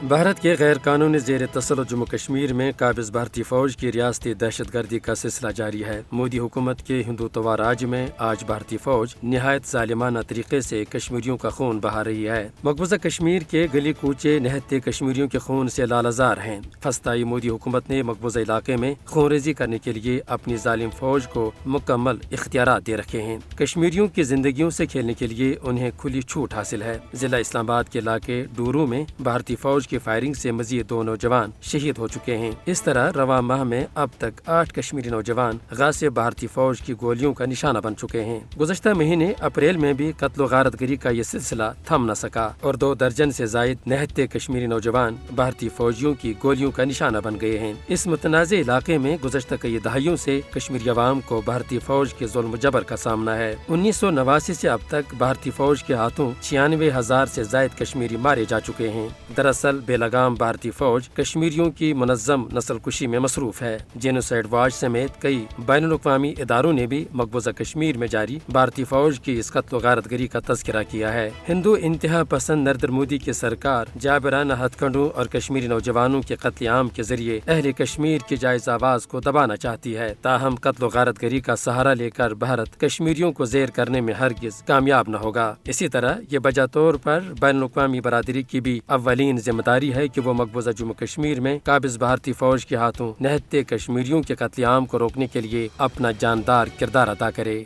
بھارت کے غیر قانونی زیر تسلط جموں کشمیر میں قابض بھارتی فوج کی ریاستی دہشت گردی کا سلسلہ جاری ہے۔ مودی حکومت کے ہندوتوا راج میں آج بھارتی فوج نہایت ظالمانہ طریقے سے کشمیریوں کا خون بہا رہی ہے۔ مقبوضہ کشمیر کے گلی کوچے نہتے کشمیریوں کے خون سے لالزار ہیں۔ فسطائی مودی حکومت نے مقبوضہ علاقے میں خون ریزی کرنے کے لیے اپنی ظالم فوج کو مکمل اختیارات دے رکھے ہیں۔ کشمیریوں کی زندگیوں سے کھیلنے کے لیے انہیں کھلی چھوٹ حاصل ہے۔ ضلع اسلام آباد کے علاقے ڈورو میں بھارتی فوج کی فائرنگ سے مزید 2 نوجوان شہید ہو چکے ہیں۔ اس طرح رواں ماہ میں اب تک 8 کشمیری نوجوان غاصب بھارتی فوج کی گولیوں کا نشانہ بن چکے ہیں۔ گزشتہ مہینے اپریل میں بھی قتل و غارت گری کا یہ سلسلہ تھم نہ سکا اور 2 درجن سے زائد نہتے کشمیری نوجوان بھارتی فوجیوں کی گولیوں کا نشانہ بن گئے ہیں۔ اس متنازع علاقے میں گزشتہ کئی دہائیوں سے کشمیری عوام کو بھارتی فوج کے ظلم و جبر کا سامنا ہے۔ 1989 سے اب تک بھارتی فوج کے ہاتھوں 96,000 سے زائد کشمیری مارے جا چکے ہیں۔ دراصل بے لگام بھارتی فوج کشمیریوں کی منظم نسل کشی میں مصروف ہے۔ جینوسائیڈ واچ سمیت کئی بین الاقوامی اداروں نے بھی مقبوضہ کشمیر میں جاری بھارتی فوج کی اس قتل و غارت گری کا تذکرہ کیا ہے۔ ہندو انتہا پسند نریندر مودی کی سرکار جابرانہ ہتھ کنڈوں اور کشمیری نوجوانوں کے قتل عام کے ذریعے اہل کشمیر کی جائز آواز کو دبانا چاہتی ہے، تاہم قتل و غارت گری کا سہارا لے کر بھارت کشمیریوں کو زیر کرنے میں ہرگز کامیاب نہ ہوگا۔ اسی طرح یہ بجا طور پر بین الاقوامی برادری کی بھی اولین ذمہ داری ہے کہ وہ مقبوضہ جموں کشمیر میں قابض بھارتی فوج کے ہاتھوں نہتے کشمیریوں کے قتل عام کو روکنے کے لیے اپنا جاندار کردار ادا کرے۔